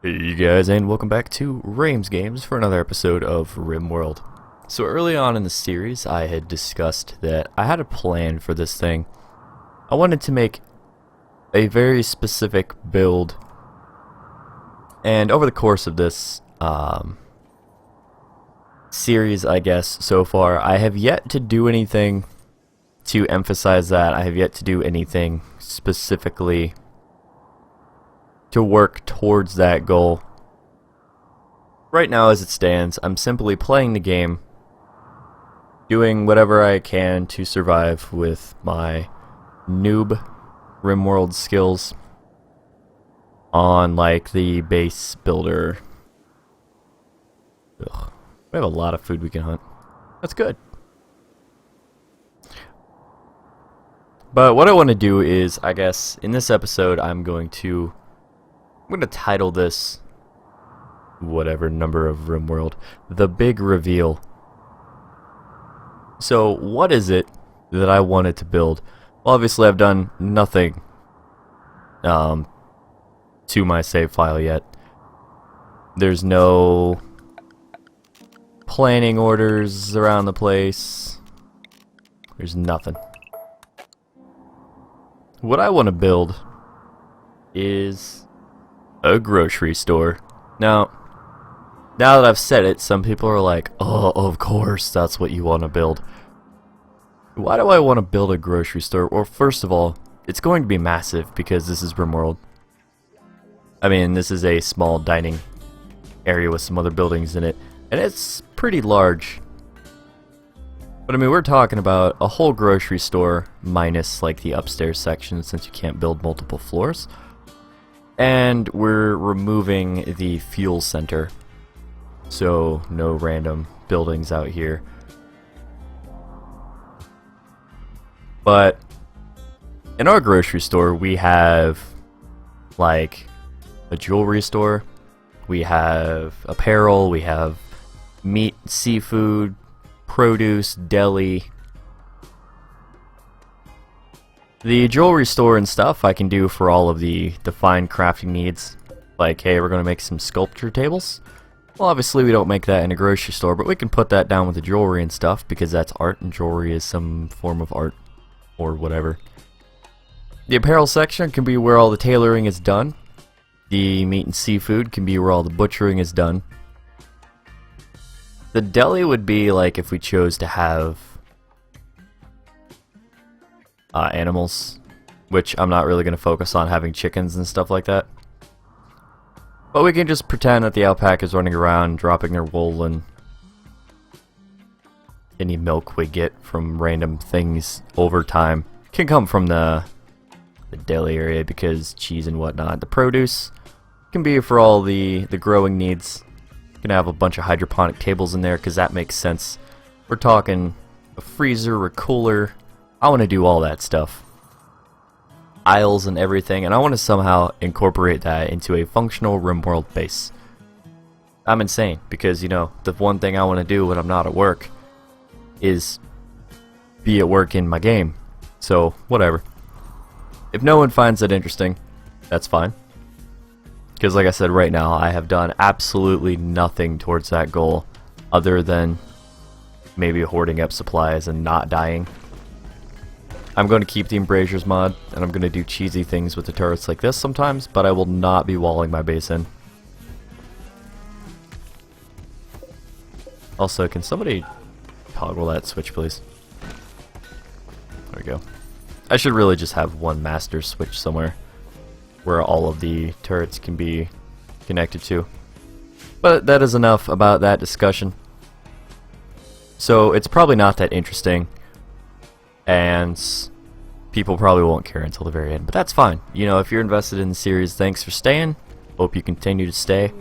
Hey you guys, and welcome back to Rames Games for another episode of Rimworld. So early on in the series I had discussed that I had a plan for this thing. I wanted to make a very specific build, and over the course of this series, I guess, so far, I have yet to do anything to emphasize that. I have yet to do anything specifically to work towards that goal. Right now, as it stands, I'm simply playing the game, doing whatever I can to survive with my noob Rimworld skills on like the base builder. Ugh. We have a lot of food we can hunt. That's good. But what I want to do is, I guess, in this episode I'm going to title this, whatever number of Rimworld, The Big Reveal. So what is it that I wanted to build? Well, obviously I've done nothing to my save file yet. There's no planning orders around the place. There's nothing. What I want to build is a grocery store. Now that I've said it, some people are like, oh, of course that's what you want to build. Why do I want to build a grocery store? Well, first of all, it's going to be massive because this is Rimworld. I mean, this is a small dining area with some other buildings in it, and it's pretty large. But I mean, we're talking about a whole grocery store minus like the upstairs section, since you can't build multiple floors. And we're removing the fuel center, so no random buildings out here. But in our grocery store we have like a jewelry store, we have apparel, we have meat, seafood, produce, deli. The jewelry store and stuff I can do for all of the fine crafting needs. Like, hey, we're going to make some sculpture tables. Well, obviously we don't make that in a grocery store, but we can put that down with the jewelry and stuff because that's art, and jewelry is some form of art or whatever. The apparel section can be where all the tailoring is done. The meat and seafood can be where all the butchering is done. The deli would be like if we chose to have animals, which I'm not really going to focus on having chickens and stuff like that. But we can just pretend that the alpaca is running around dropping their wool, and any milk we get from random things over time can come from the deli area, because cheese and whatnot. The produce can be for all the growing needs. You can have a bunch of hydroponic tables in there because that makes sense. We're talking a freezer, a cooler. I want to do all that stuff. Aisles and everything, and I want to somehow incorporate that into a functional Rimworld base. I'm insane because, you know, the one thing I want to do when I'm not at work is be at work in my game. So, whatever. If no one finds it interesting, that's fine. Because like I said, right now I have done absolutely nothing towards that goal other than maybe hoarding up supplies and not dying. I'm going to keep the embrasures mod, and I'm going to do cheesy things with the turrets like this sometimes, but I will not be walling my base in. Also, can somebody toggle that switch, please? There we go. I should really just have one master switch somewhere where all of the turrets can be connected to. But that is enough about that discussion. So it's probably not that interesting, and people probably won't care until the very end, but that's fine. You know, if you're invested in the series, thanks for staying. Hope you continue to stay.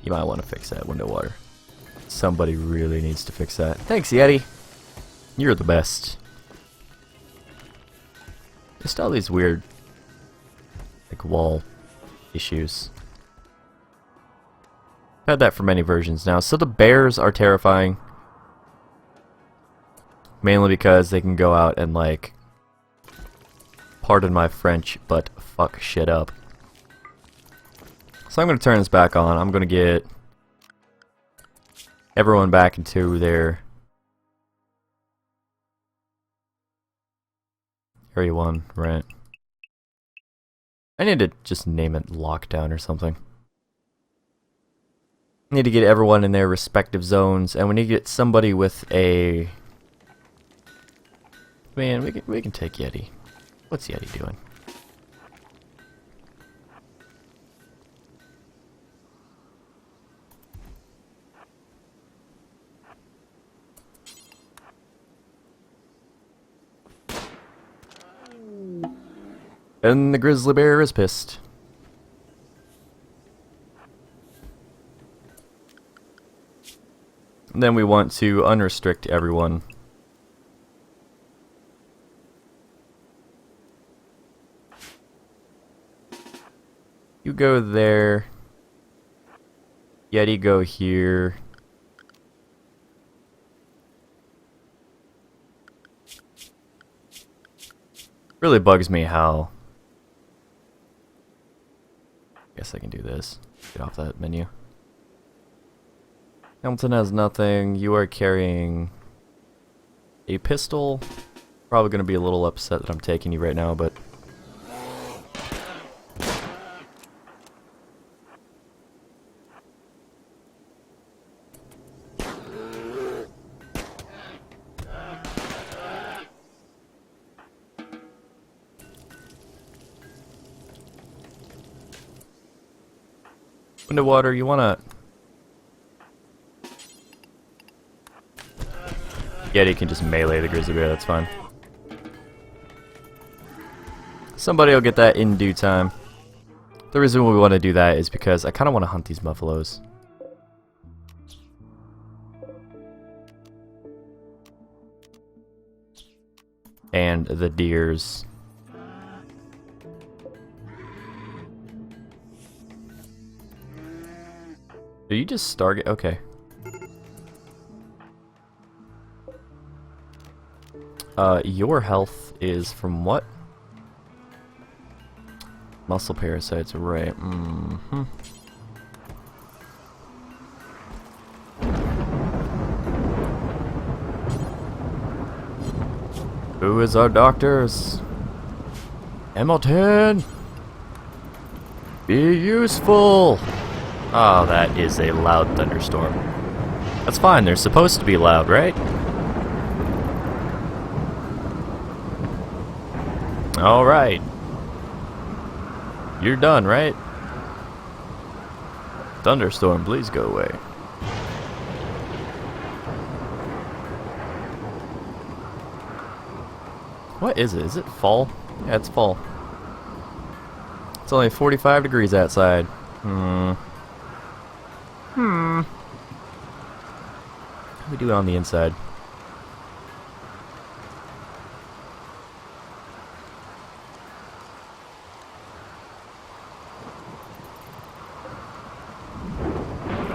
You might want to fix that window water. Somebody really needs to fix that. Thanks, Yeti. You're the best. Just all these weird, like, wall issues. I've had that for many versions now. So the bears are terrifying. Mainly because they can go out and, like, pardon my French, but fuck shit up. So I'm going to turn this back on. I'm going to get everyone back into their Area 1, right? I need to just name it Lockdown or something. I need to get everyone in their respective zones, and we need to get somebody with a... Man, we can take Yeti. What's Yeti doing? And the Grizzly Bear is pissed. And then we want to unrestrict everyone. You go there. Yeti go here. Really bugs me how... Guess I can do this. Get off that menu. Hamilton has nothing. You are carrying a pistol. Probably going to be a little upset that I'm taking you right now, but... Underwater, you wanna... Yeti can just melee the Grizzly Bear, that's fine. Somebody will get that in due time. The reason we want to do that is because I kind of want to hunt these buffaloes. And the deers. Did you just start? Okay. Your health is from what? Muscle parasites, right. Mm-hmm. Who is our doctors? Hamilton! Be useful! Oh, that is a loud thunderstorm. That's fine, they're supposed to be loud, right? Alright. You're done, right? Thunderstorm, please go away. What is it? Is it fall? Yeah, it's fall. It's only 45 degrees outside. How do we do it on the inside?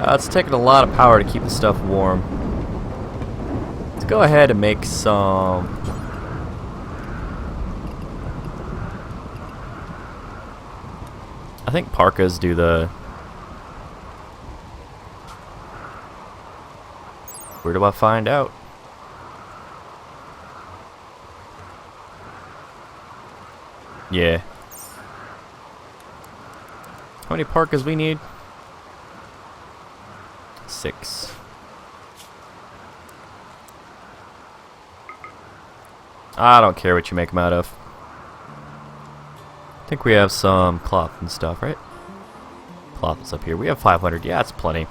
It's taking a lot of power to keep the stuff warm. Let's go ahead and make some... I think parkas do the... Where do I find out? Yeah. How many parkas we need? 6. I don't care what you make them out of. I think we have some cloth and stuff, right? Cloth is up here. We have 500. Yeah, that's plenty.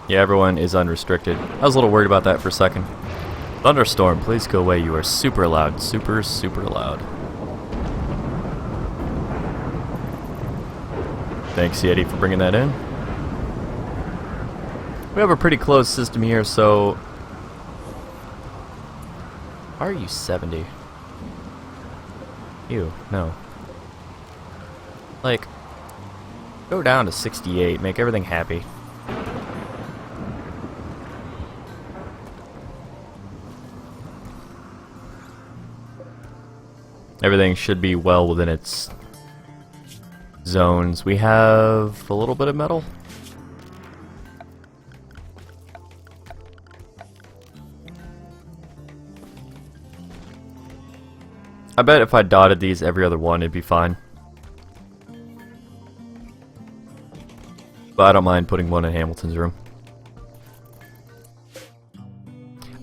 Yeah, everyone is unrestricted. I was a little worried about that for a second. Thunderstorm, please go away. You are super loud. Super, super loud. Thanks, Yeti, for bringing that in. We have a pretty closed system here, so... Why are you 70? Ew, no. Like, go down to 68, make everything happy. Everything should be well within its zones. We have a little bit of metal. I bet if I dotted these every other one, it'd be fine. But I don't mind putting one in Hamilton's room.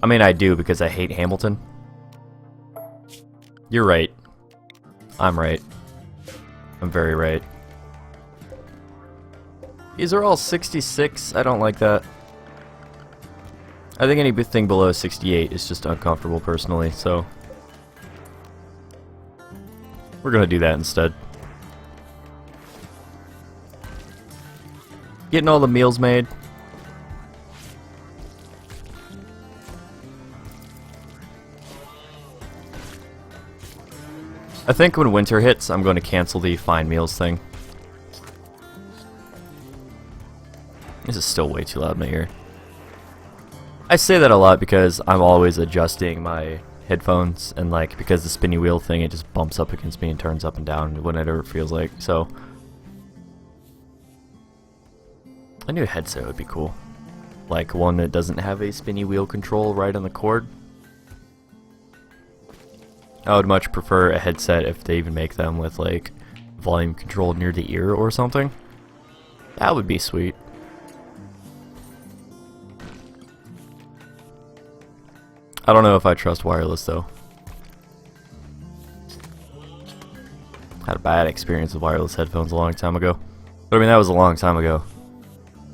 I mean, I do because I hate Hamilton. You're right. I'm right. I'm very right. These are all 66. I don't like that. I think anything below 68 is just uncomfortable personally, so we're gonna do that instead. Getting all the meals made. I think when winter hits, I'm going to cancel the fine meals thing. This is still way too loud in my ear. I say that a lot because I'm always adjusting my headphones, and like because the spinny wheel thing, it just bumps up against me and turns up and down whenever it feels like. So a new headset would be cool, like one that doesn't have a spinny wheel control right on the cord. I would much prefer a headset if they even make them with like volume control near the ear or something. That would be sweet. I don't know if I trust wireless though. Had a bad experience with wireless headphones a long time ago. But I mean, that was a long time ago.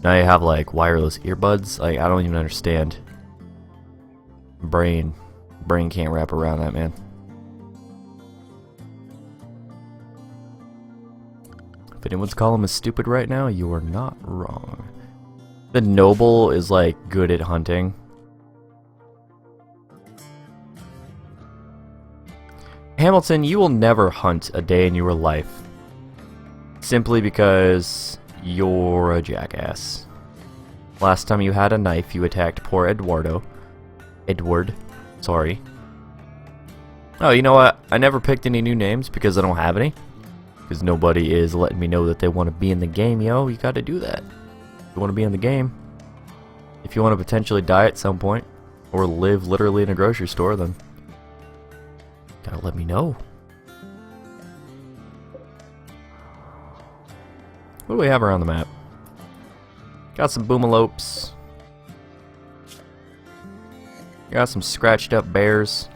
Now you have like wireless earbuds. Like, I don't even understand. Brain can't wrap around that, man. If anyone's calling me stupid right now, you are not wrong. The noble is like good at hunting. Hamilton, you will never hunt a day in your life. Simply because you're a jackass. Last time you had a knife, you attacked poor Edward, sorry. Oh, you know what? I never picked any new names because I don't have any. Because nobody is letting me know that they want to be in the game, yo. You gotta do that. If you want to be in the game. If you want to potentially die at some point, or live literally in a grocery store, then gotta let me know. What do we have around the map? Got some boomalopes. Got some scratched up bears.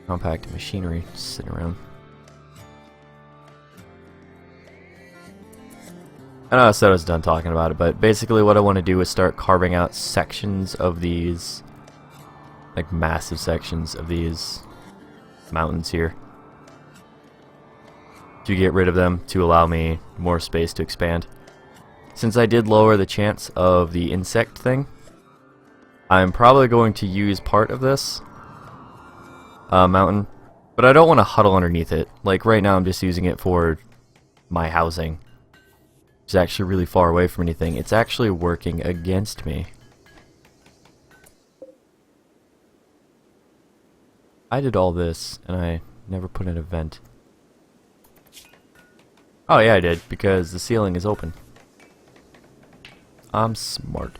Compact machinery just sitting around. I know I said I was done talking about it, but basically what I want to do is start carving out sections of these, like massive sections of these mountains here, to get rid of them, to allow me more space to expand. Since I did lower the chance of the insect thing, I'm probably going to use part of this mountain, but I don't want to huddle underneath it. Like right now I'm just using it for my housing. It's actually really far away from anything. It's actually working against me. I did all this and I never put in a vent. Oh yeah, I did, because the ceiling is open. I'm smart.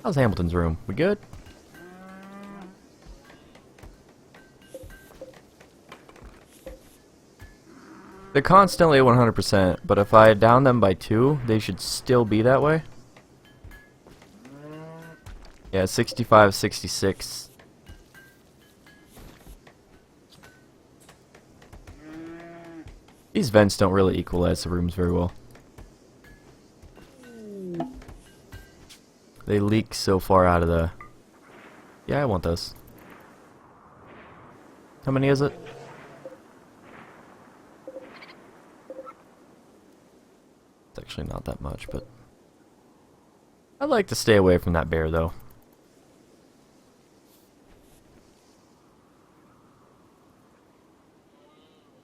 How's Hamilton's room? We good? They're constantly at 100%, but if I down them by 2, they should still be that way. Yeah, 65, 66. These vents don't really equalize the rooms very well. They leak so far out of the... Yeah, I want those. How many is it? It's actually not that much, but... I'd like to stay away from that bear, though.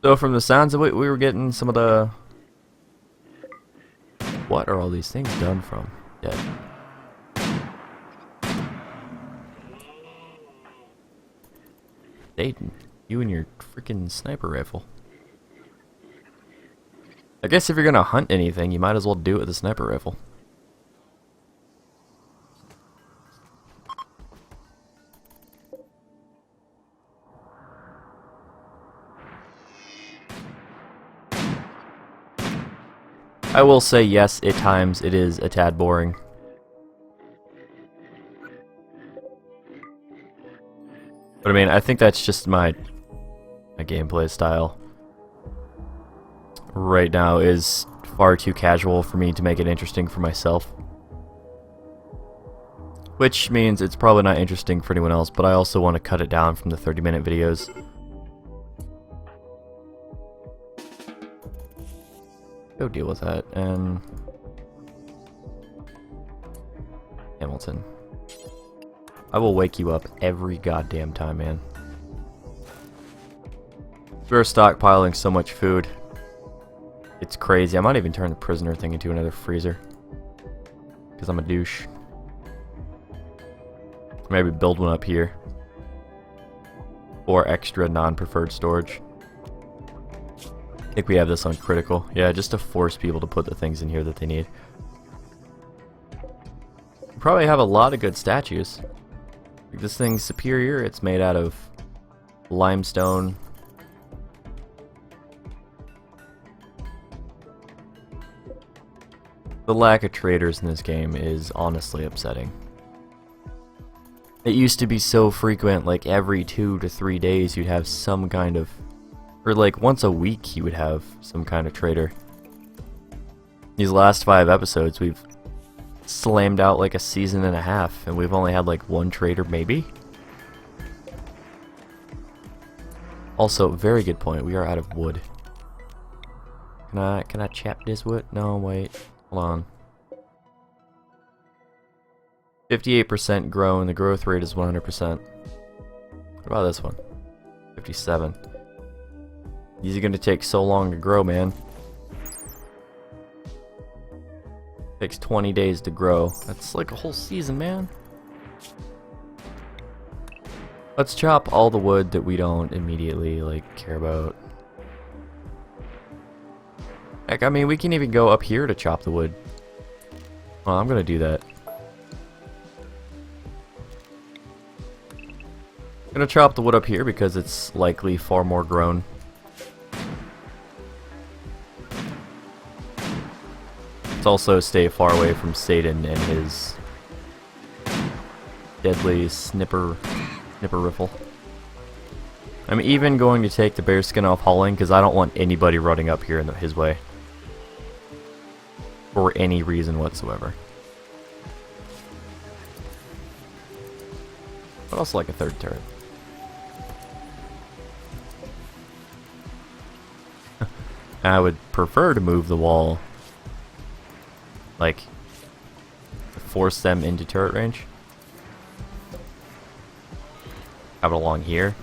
So from the sounds of it, we were getting some of the... What are all these things done from? Yeah. Aiden, you and your freaking sniper rifle. I guess if you're gonna hunt anything, you might as well do it with a sniper rifle. I will say yes, at times it is a tad boring. But I mean, I think that's just my gameplay style. Right now is far too casual for me to make it interesting for myself. Which means it's probably not interesting for anyone else, but I also want to cut it down from the 30-minute videos. Go deal with that, and Hamilton. I will wake you up every goddamn time, man. We're stockpiling so much food. It's crazy. I might even turn the prisoner thing into another freezer. Because I'm a douche. Maybe build one up here. Or extra non-preferred storage. I think we have this on critical. Yeah, just to force people to put the things in here that they need. We probably have a lot of good statues. Like this thing's superior. It's made out of limestone. The lack of traders in this game is honestly upsetting. It used to be so frequent, like every 2 to 3 days you'd have some kind of, or like once a week you would have some kind of trader. These last 5 episodes we've slammed out like a season and a half, and we've only had like 1 trader maybe. Also, very good point, we are out of wood. Can I chop this wood? No, wait. Hold on. 58% grown, the growth rate is 100%. What about this one? 57. These are gonna take so long to grow, man. Takes 20 days to grow. That's like a whole season, man. Let's chop all the wood that we don't immediately like care about. Heck, I mean, we can even go up here to chop the wood. Well, I'm gonna do that. I'm gonna chop the wood up here because it's likely far more grown. Let's also stay far away from Satan and his deadly snipper rifle. I'm even going to take the bear skin off hauling because I don't want anybody running up here in his way. For any reason whatsoever. But also like a 3rd turret. I would prefer to move the wall, like, to force them into turret range. Have it along here.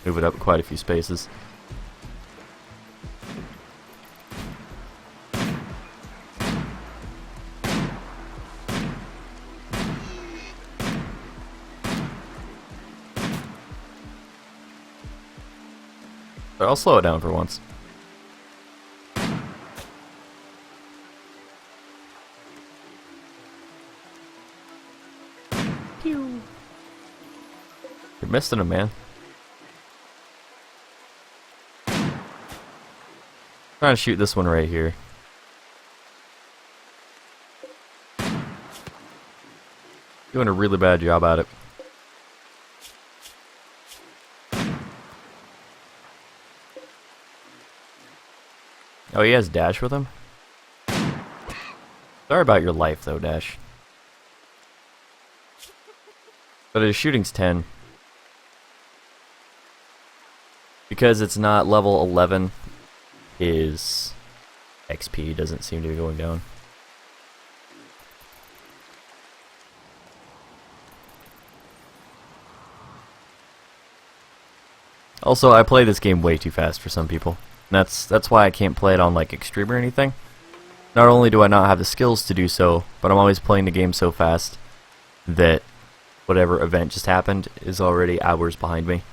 Move it up quite a few spaces. But I'll slow it down for once. Pew. You're missing him, man. Trying to shoot this one right here. Doing a really bad job at it. Oh, he has Dash with him? Sorry about your life, though, Dash. But his shooting's 10. Because it's not level 11, his XP doesn't seem to be going down. Also, I play this game way too fast for some people. That's why I can't play it on like extreme or anything. Not only do I not have the skills to do so, but I'm always playing the game so fast that whatever event just happened is already hours behind me.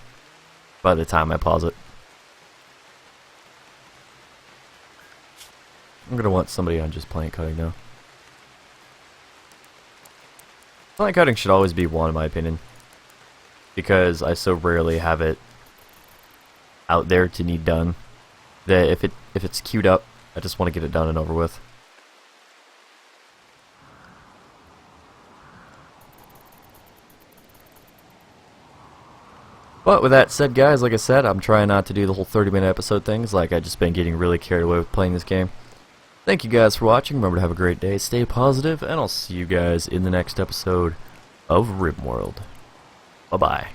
by the time I pause it. I'm gonna want somebody on just plant cutting now. Plant cutting should always be one in my opinion, because I so rarely have it out there to need done that if it's queued up, I just want to get it done and over with. But with that said, guys, like I said, I'm trying not to do the whole 30-minute episode things, like I've just been getting really carried away with playing this game. Thank you guys for watching, remember to have a great day, stay positive, and I'll see you guys in the next episode of Rimworld. Bye-bye.